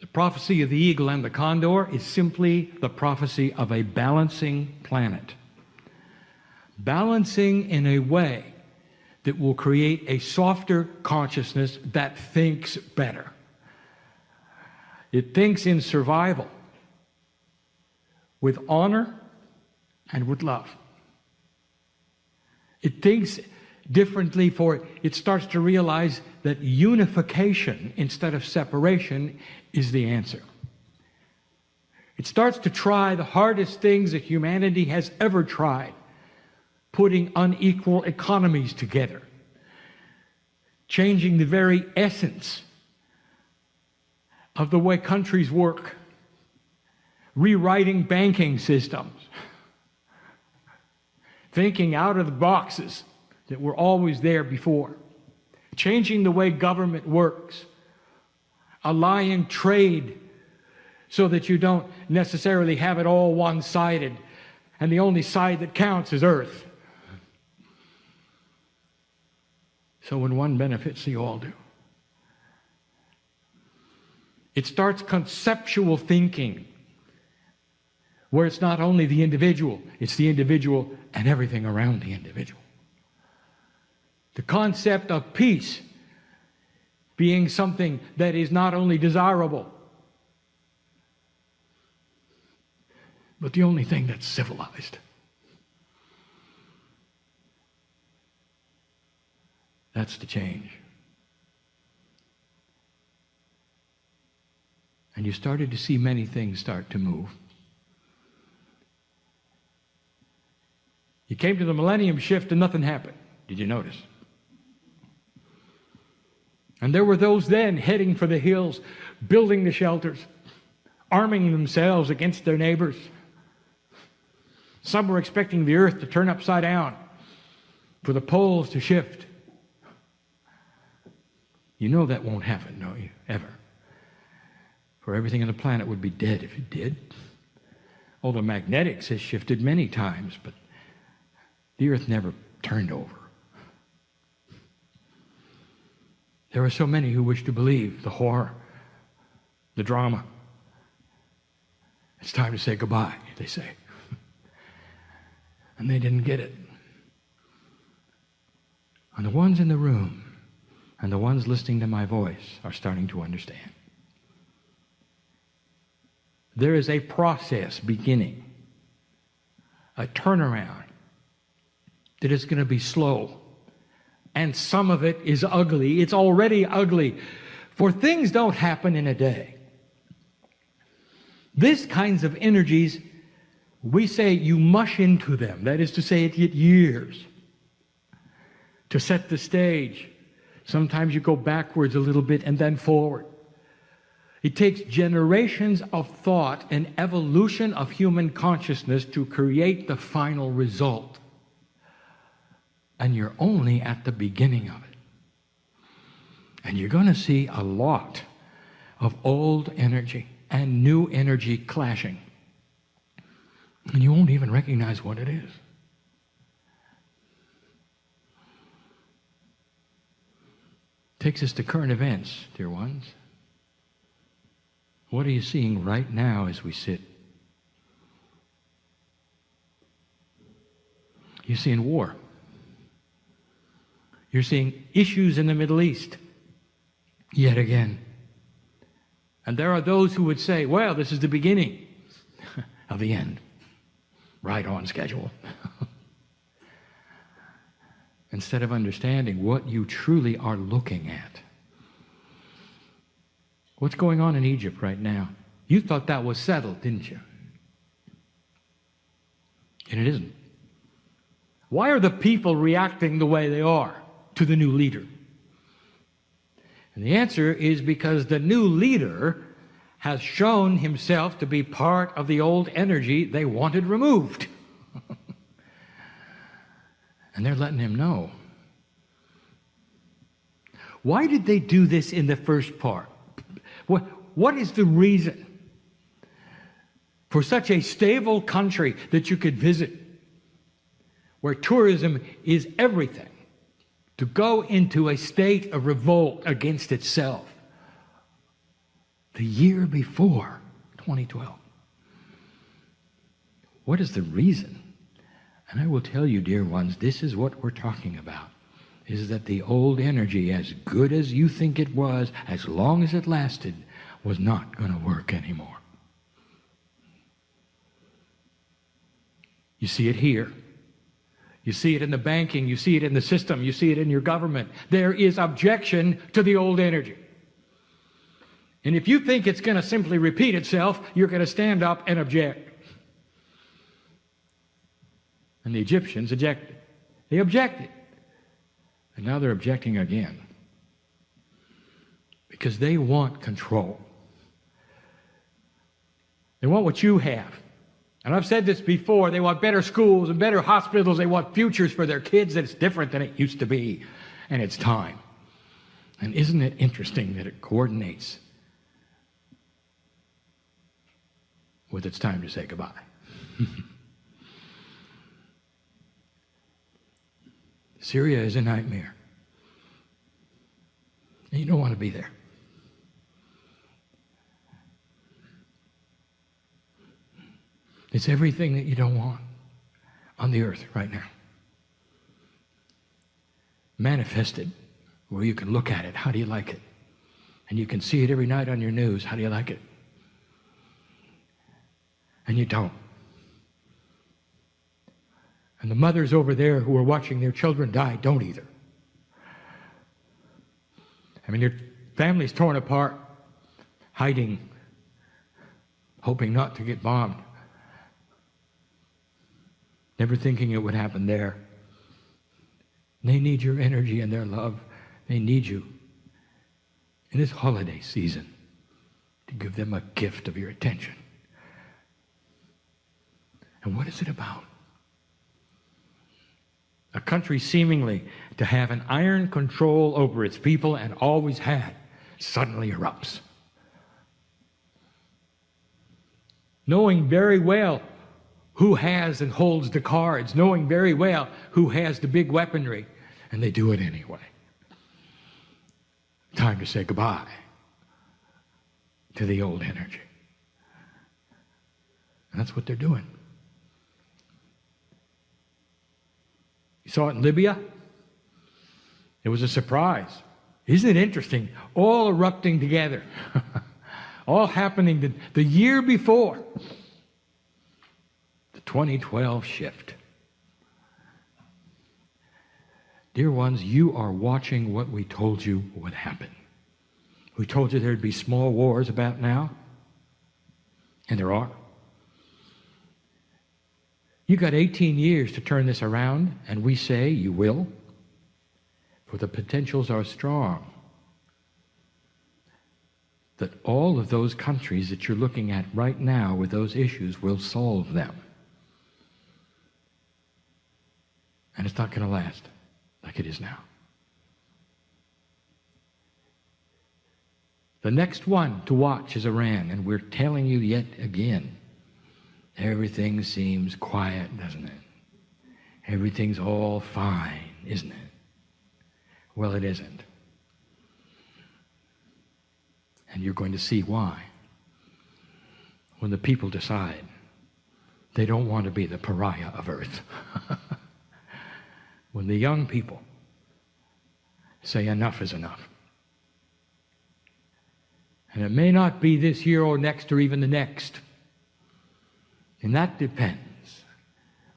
The prophecy of the eagle and the condor is simply the prophecy of a balancing planet. Balancing in a way that will create a softer consciousness that thinks better. It thinks in survival, with honor and with love. It thinks differently, for it starts to realize that unification instead of separation is the answer. It starts to try the hardest things that humanity has ever tried, putting unequal economies together, changing the very essence of the way countries work, rewriting banking systems, thinking out of the boxes that were always there before, changing the way government works, allying trade so that you don't necessarily have it all one-sided, and the only side that counts is earth. So when one benefits, the all do. It starts conceptual thinking, where it's not only the individual, it's the individual and everything around the individual. The concept of peace being something that is not only desirable, but the only thing that's civilized. That's the change. And you started to see many things start to move. You came to the millennium shift and nothing happened. Did you notice? And there were those then heading for the hills, building the shelters, arming themselves against their neighbors. Some were expecting the earth to turn upside down, for the poles to shift. You know that won't happen, don't you? Ever. For everything on the planet would be dead if it did. Although magnetics has shifted many times, but the earth never turned over. There are so many who wish to believe the horror, the drama. It's time to say goodbye, they say. And they didn't get it. And the ones in the room and the ones listening to my voice are starting to understand. There is a process beginning, a turnaround that is going to be slow. And some of it is ugly. It's already ugly. For things don't happen in a day. These kinds of energies, we say you mush into them. That is to say, it takes years to set the stage. Sometimes you go backwards a little bit and then forward. It takes generations of thought and evolution of human consciousness to create the final result. And you're only at the beginning of it. And you're going to see a lot of old energy and new energy clashing. And you won't even recognize what it is. Takes us to current events, dear ones. What are you seeing right now as we sit? You're seeing war. You're seeing issues in the Middle East, yet again. And there are those who would say, well, this is the beginning of the end. Right on schedule. Instead of understanding what you truly are looking at. What's going on in Egypt right now? You thought that was settled, didn't you? And it isn't. Why are the people reacting the way they are to the new leader? And the answer is because the new leader has shown himself to be part of the old energy they wanted removed. And they're letting him know. Why did they do this in the first part? What is the reason for such a stable country that you could visit, where tourism is everything, to go into a state of revolt against itself the year before 2012? What is the reason? And I will tell you, dear ones, this is what we're talking about, is that the old energy, as good as you think it was, as long as it lasted, was not going to work anymore. You see it here. You see it in the banking. You see it in the system. You see it in your government. There is objection to the old energy. And if you think it's going to simply repeat itself, you're going to stand up and object. And the Egyptians objected. They objected. And now they're objecting again. Because they want control. They want what you have. And I've said this before, they want better schools and better hospitals. They want futures for their kids that's different than it used to be. And it's time. And isn't it interesting that it coordinates with it's time to say goodbye. Syria is a nightmare. And you don't want to be there. It's everything that you don't want on the earth right now. Manifested, where you can look at it. How do you like it? And you can see it every night on your news. How do you like it? And you don't. And the mothers over there who are watching their children die don't either. I mean, your family's torn apart, hiding, hoping not to get bombed, never thinking it would happen there. They need your energy and their love. They need you in this holiday season to give them a gift of your attention. And what is it about? A country seemingly to have an iron control over its people and always had, suddenly erupts. Knowing very well who has and holds the cards, knowing very well who has the big weaponry, and they do it anyway. Time to say goodbye to the old energy. And that's what they're doing. You saw it in Libya? It was a surprise. Isn't it interesting? All erupting together. All happening the year before. The 2012 shift. Dear ones, you are watching what we told you would happen. We told you there'd be small wars about now. And there are. You got 18 years to turn this around, and we say you will, for the potentials are strong. That all of those countries that you're looking at right now with those issues will solve them. And it's not going to last like it is now. The next one to watch is Iran, and we're telling you yet again, everything seems quiet, doesn't it? Everything's all fine, isn't it? Well, it isn't. And you're going to see why. When the people decide they don't want to be the pariah of earth. When the young people say enough is enough. And it may not be this year or next or even the next. And that depends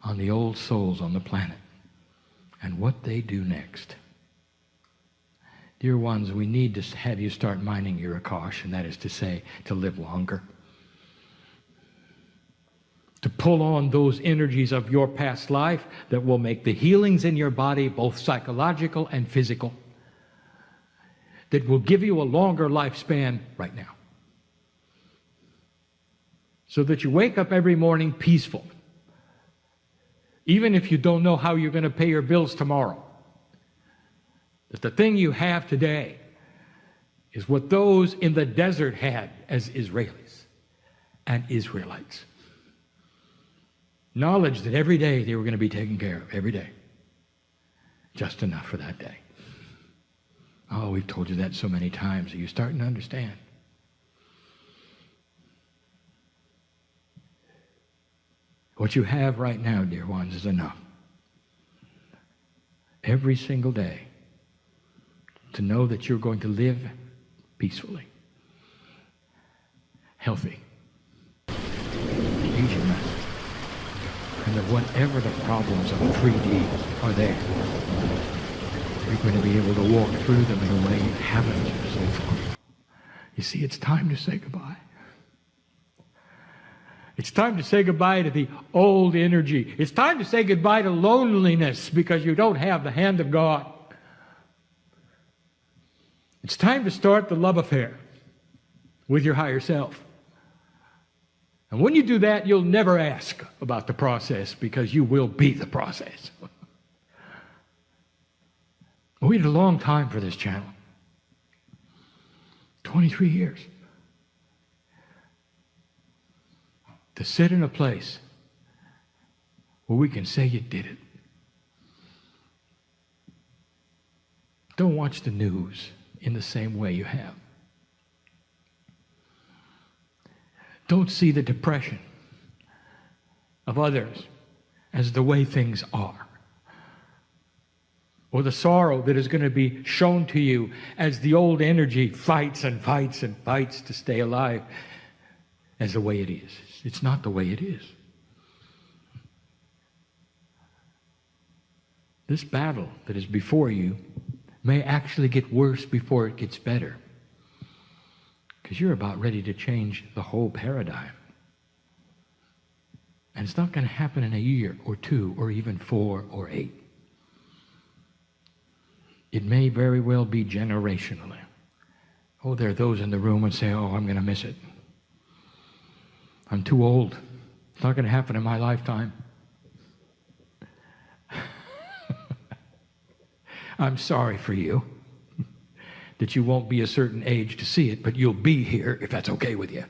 on the old souls on the planet and what they do next. Dear ones, we need to have you start minding your Akash, and that is to say, to live longer. To pull on those energies of your past life that will make the healings in your body both psychological and physical, that will give you a longer lifespan right now. So that you wake up every morning peaceful, even if you don't know how you're going to pay your bills tomorrow. That the thing you have today is what those in the desert had as Israelis and Israelites. Knowledge that every day they were going to be taken care of, every day. Just enough for that day. Oh, we've told you that so many times. Are you starting to understand? What you have right now, dear ones, is enough. Every single day to know that you're going to live peacefully, healthy, eat your medicine, and that whatever the problems of 3D are there, you're going to be able to walk through them in a way you haven't so far. You see, it's time to say goodbye. It's time to say goodbye to the old energy. It's time to say goodbye to loneliness because you don't have the hand of God. It's time to start the love affair with your higher self. And when you do that, you'll never ask about the process because you will be the process. We waited a long time for this channel. 23 years. to sit in a place where we can say you did it. Don't watch the news in the same way you have. Don't see the depression of others as the way things are, or the sorrow that is going to be shown to you as the old energy fights and fights and fights to stay alive as the way it is. It's not the way it is. This battle that is before you may actually get worse before it gets better, because you're about ready to change the whole paradigm. And it's not going to happen in a year or 2 or even 4 or 8. It may very well be generationally. Oh, there are those in the room and say, oh, I'm going to miss it. I'm too old. It's not going to happen in my lifetime. I'm sorry for you that you won't be a certain age to see it, but you'll be here if that's okay with you.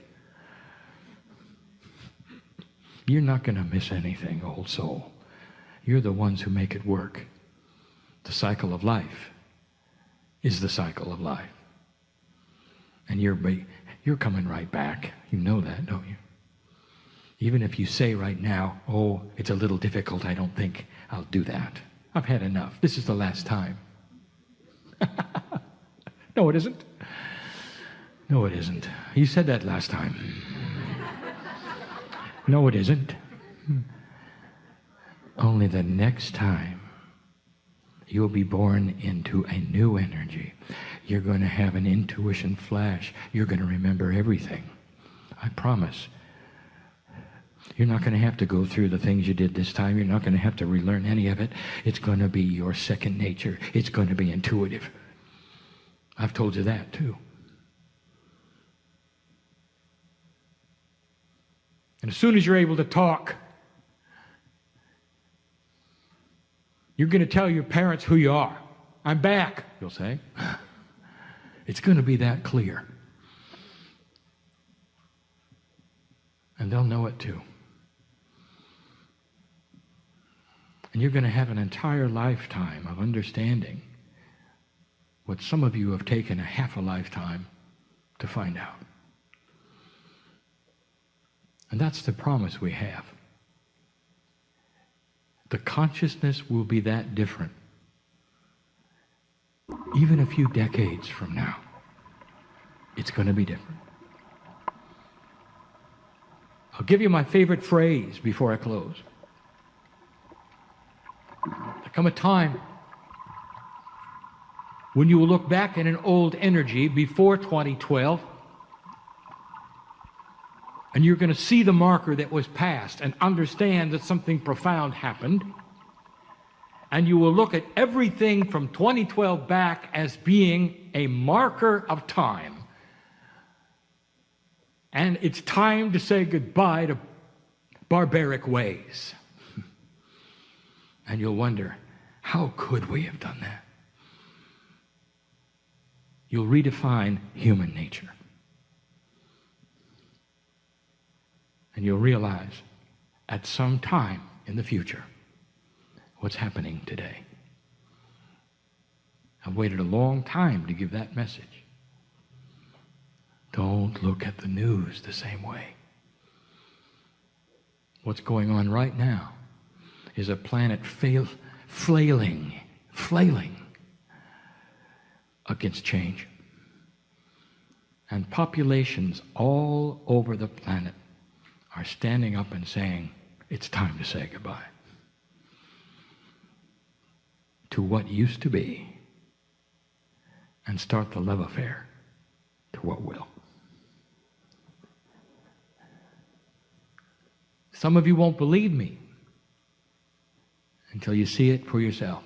You're not going to miss anything, old soul. You're the ones who make it work. The cycle of life is the cycle of life. And you're coming right back. You know that, don't you? Even if you say right now, oh, it's a little difficult, I don't think I'll do that. I've had enough. This is the last time. No, it isn't. No, it isn't. You said that last time. No, it isn't. Only the next time you'll be born into a new energy. You're going to have an intuition flash. You're going to remember everything. I promise. You're not going to have to go through the things you did this time. You're not going to have to relearn any of it. It's going to be your second nature. It's going to be intuitive. I've told you that too. And as soon as you're able to talk, you're going to tell your parents who you are. I'm back, you'll say. It's going to be that clear. And they'll know it too. And you're going to have an entire lifetime of understanding what some of you have taken a half a lifetime to find out. And that's the promise we have. The consciousness will be that different, even a few decades from now. It's going to be different. I'll give you my favorite phrase before I close. There'll come a time when you will look back at an old energy before 2012, and you're going to see the marker that was passed and understand that something profound happened. And you will look at everything from 2012 back as being a marker of time. And it's time to say goodbye to barbaric ways. And you'll wonder, how could we have done that? You'll redefine human nature. And you'll realize at some time in the future what's happening today. I've waited a long time to give that message. Don't look at the news the same way. What's going on right now is a planet flailing against change. And populations all over the planet are standing up and saying, it's time to say goodbye to what used to be and start the love affair to what will. Some of you won't believe me until you see it for yourself.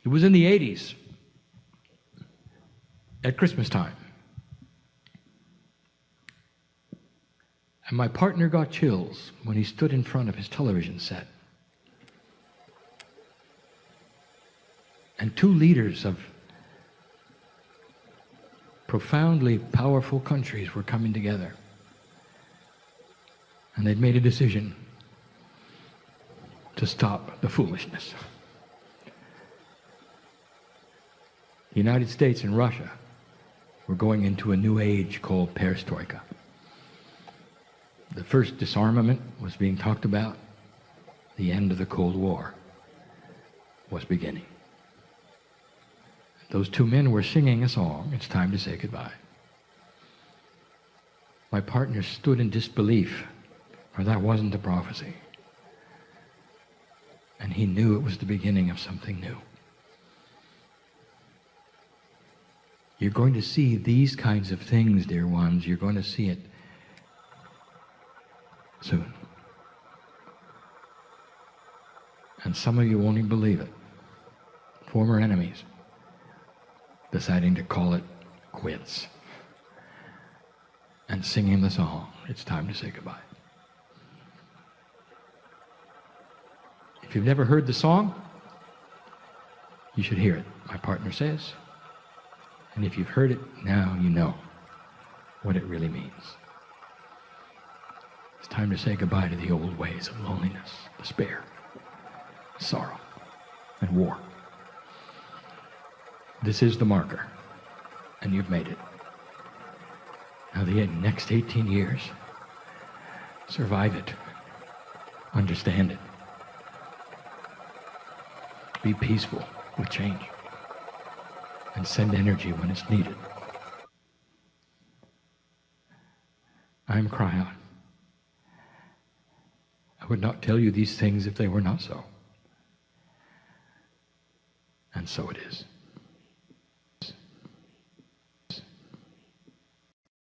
It was in the 80s, at Christmas time. And my partner got chills when he stood in front of his television set. And two leaders of profoundly powerful countries were coming together. And they'd made a decision to stop the foolishness. The United States and Russia were going into a new age called perestroika. The first disarmament was being talked about. The end of the Cold War was beginning. Those two men were singing a song, "It's Time to Say Goodbye." My partner stood in disbelief, for that wasn't a prophecy. And he knew it was the beginning of something new. You're going to see these kinds of things, dear ones. You're going to see it soon. And some of you won't even believe it. Former enemies deciding to call it quits and singing the song, "It's Time to Say Goodbye." If you've never heard the song, you should hear it, my partner says. And if you've heard it, now you know what it really means. It's time to say goodbye to the old ways of loneliness, despair, sorrow, and war. This is the marker, and you've made it. Now the next 18 years, survive it, understand it, be peaceful with change, and send energy when it's needed. I'm Kryon. I would not tell you these things if they were not so. And so it is.